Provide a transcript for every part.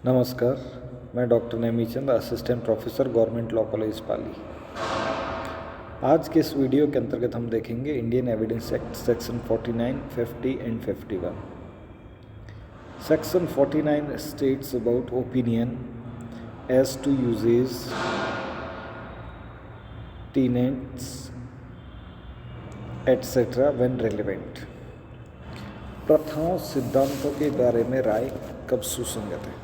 नमस्कार, मैं doctor Nemichand, assistant professor government law college Pali. आज के इस वीडियो के अंतर्गत हम देखेंगे Indian evidence act section 49, 50 and 51। Section 49 states about opinion as to usages, tenets etcetera when relevant. प्रथाओं सिद्धांतों के बारे में राय कब सुसंगत है।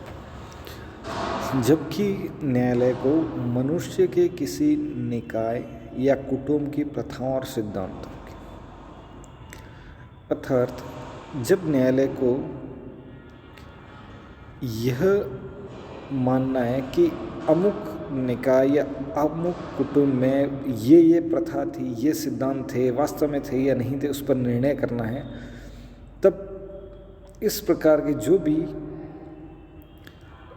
जबकि न्यायालय को मनुष्य के किसी निकाय या कुटुंब की प्रथाओं और सिद्धांतों की, अर्थात जब न्यायालय को यह मानना है कि अमुक निकाय या अमुक कुटुंब में ये प्रथा थी, ये सिद्धांत थे, वास्तव में थे या नहीं थे, उस पर निर्णय करना है, तब इस प्रकार की जो भी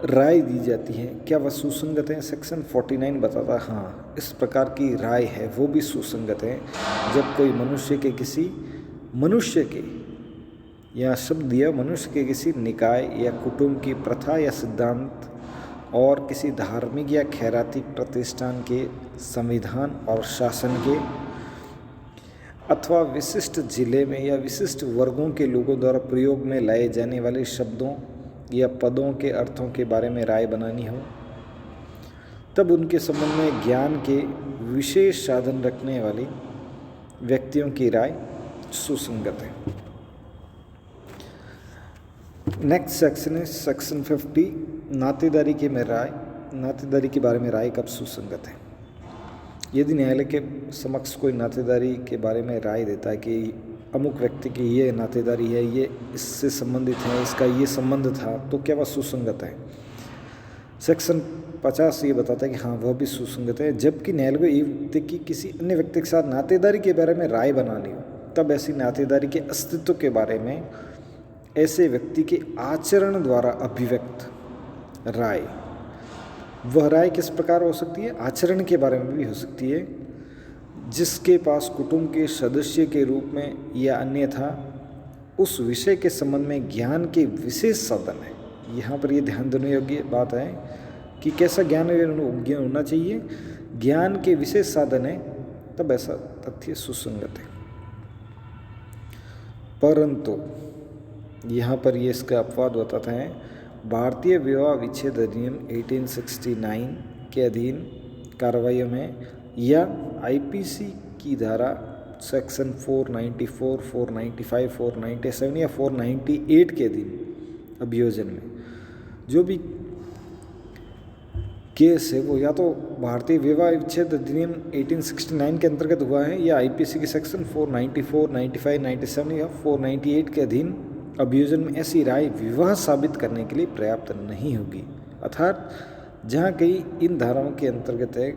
राय दी जाती है क्या वह सुसंगत है। सेक्शन 49 बताता है हाँ, इस प्रकार की राय है वो भी सुसंगत है जब कोई मनुष्य के किसी मनुष्य के या शब्द दिया मनुष्य के किसी निकाय या कुटुंब की प्रथा या सिद्धांत और किसी धार्मिक या खैराती प्रतिष्ठान के संविधान और शासन के अथवा विशिष्ट जिले में या विशिष्ट वर्गों के लोगों द्वारा प्रयोग में लाए जाने वाले शब्दों या पदों के अर्थों के बारे में राय बनानी हो, तब उनके संबंध में ज्ञान के विशेष साधन रखने वाले व्यक्तियों की राय सुसंगत है। नेक्स्ट सेक्शन है सेक्शन 50, नातेदारी के बारे में राय कब सुसंगत है। यदि न्यायालय के समक्ष कोई नातेदारी के बारे में राय देता है कि अमुक व्यक्ति की ये नातेदारी है, ये इससे संबंधित है, इसका ये संबंध था, तो क्या वह सुसंगत है। सेक्शन 50 ये बताता है कि हाँ वह भी सुसंगत है। जबकि न्यायालय को एक व्यक्ति की किसी अन्य व्यक्ति के साथ नातेदारी के बारे में राय बनानी हो, तब ऐसी नातेदारी के अस्तित्व के बारे में ऐसे व्यक्ति के आचरण द्वारा अभिव्यक्त राय, वह राय किस प्रकार हो सकती है, आचरण के बारे में भी हो सकती है, जिसके पास कुटुंब के सदस्य के रूप में या अन्यथा उस विषय के संबंध में ज्ञान के विशेष साधन है। यहाँ पर यह ध्यान देने योग्य बात है कि कैसा ज्ञान होना चाहिए, ज्ञान के विशेष साधन है, तब ऐसा तथ्य सुसंगत है। परंतु यहाँ पर ये इसका अपवाद बताते हैं, भारतीय विवाह विच्छेद अधिनियम 1869 के अधीन कार्रवाइयों में या आईपीसी की धारा सेक्शन 494, 495, 497 या 498 के अधीन अभियोजन में जो भी केस है वो या तो भारतीय विवाह विच्छेद अधिनियम 1869 के अंतर्गत हुआ है या आईपीसी के सेक्शन 494, 95, 97 या 498 के अधीन अभियोजन में ऐसी राय विवाह साबित करने के लिए पर्याप्त नहीं होगी। अर्थात जहाँ कहीं इन धाराओं के अंतर्गत है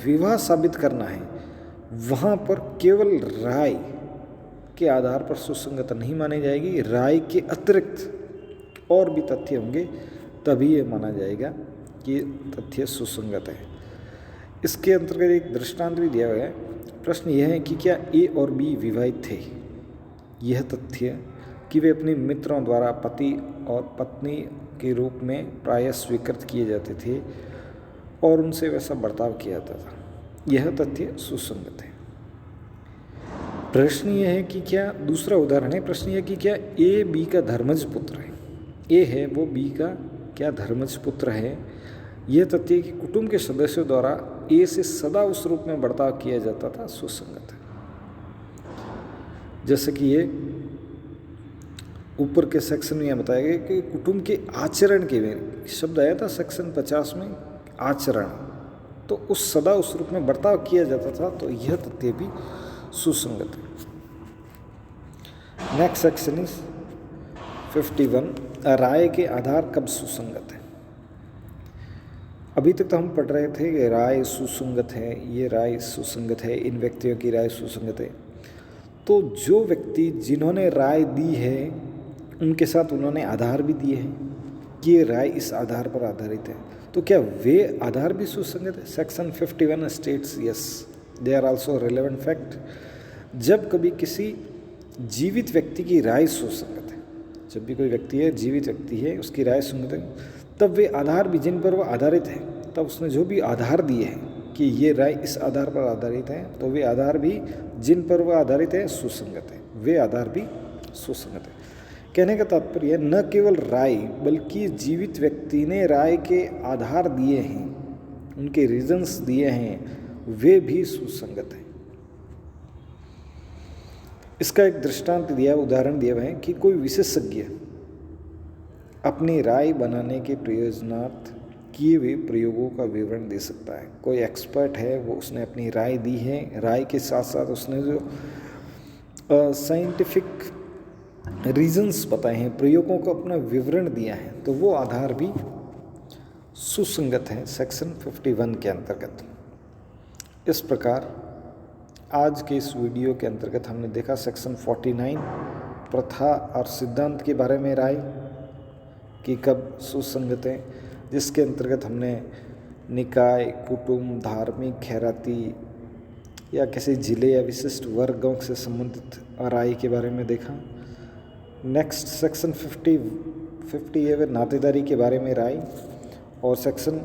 विवाह साबित करना है, वहाँ पर केवल राय के आधार पर सुसंगत नहीं मानी जाएगी, राय के अतिरिक्त और भी तथ्य होंगे तभी ये माना जाएगा कि तथ्य सुसंगत है। इसके अंतर्गत एक दृष्टांत भी दिया गया है। प्रश्न यह है कि क्या ए और बी विवाहित थे। यह तथ्य कि वे अपने मित्रों द्वारा पति और पत्नी के रूप में प्रायः स्वीकृत किए जाते थे और उनसे वैसा बर्ताव किया जाता था, यह तथ्य सुसंगत है। प्रश्न यह है कि क्या दूसरा उदाहरण है, प्रश्न यह कि क्या ए बी का धर्मज पुत्र है, ए है वो बी का क्या धर्मज पुत्र है। यह तथ्य कि कुटुंब के सदस्यों द्वारा ए से सदा उस रूप में बर्ताव किया जाता था, सुसंगत है। जैसे कि ये ऊपर के सेक्शन में यह बताया गया कि कुटुंब के आचरण के में शब्द आया था सेक्शन 50 में, आचरण, तो उस सदा उस रूप में बर्ताव किया जाता था, तो यह तथ्य भी सुसंगत है। नेक्स्ट सेक्शन इज 51, राय के आधार कब सुसंगत है। अभी तक तो हम पढ़ रहे थे कि राय सुसंगत है, ये राय सुसंगत है, इन व्यक्तियों की राय सुसंगत है। तो जो व्यक्ति जिन्होंने राय दी है उनके साथ उन्होंने आधार भी दिए हैं कि ये राय इस आधार पर आधारित है, तो क्या वे आधार भी सुसंगत है। Section 51 states yes they are also relevant fact. जब कभी किसी जीवित व्यक्ति की राय सुसंगत है, जब भी कोई व्यक्ति है जीवित व्यक्ति है उसकी राय सुसंगत है, तब वे आधार भी जिन पर वह आधारित है, तब उसने जो भी आधार दिए हैं कि ये राय इस आधार पर आधारित है, तो वे आधार भी जिन पर वह आधारित है सुसंगत है, वे आधार भी सुसंगत है। कहने का तात्पर्य न केवल राय बल्कि जीवित व्यक्ति ने राय के आधार दिए हैं, उनके रीजंस दिए हैं, वे भी सुसंगत हैं। इसका एक दृष्टांत दिया, उदाहरण दिया है कि कोई विशेषज्ञ अपनी राय बनाने के प्रयोजनार्थ किए हुए प्रयोगों का विवरण दे सकता है। कोई एक्सपर्ट है, वो उसने अपनी राय दी है, राय के साथ साथ उसने जो साइंटिफिक रीजंस बताए हैं, प्रयोगों का अपना विवरण दिया है, तो वो आधार भी सुसंगत है सेक्शन 51 के अंतर्गत। इस प्रकार आज के इस वीडियो के अंतर्गत हमने देखा सेक्शन 49 प्रथा और सिद्धांत के बारे में राय कि कब सुसंगत है, जिसके अंतर्गत हमने निकाय, कुटुंब, धार्मिक, खैराती या किसी जिले या विशिष्ट वर्गों से संबंधित राय के बारे में देखा। नेक्स्ट सेक्शन 50 है नातेदारी के बारे में राय, और सेक्शन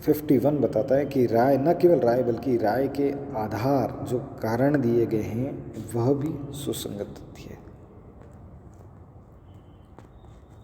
51 बताता है कि राय न केवल राय बल्कि राय के आधार जो कारण दिए गए हैं वह भी सुसंगत है।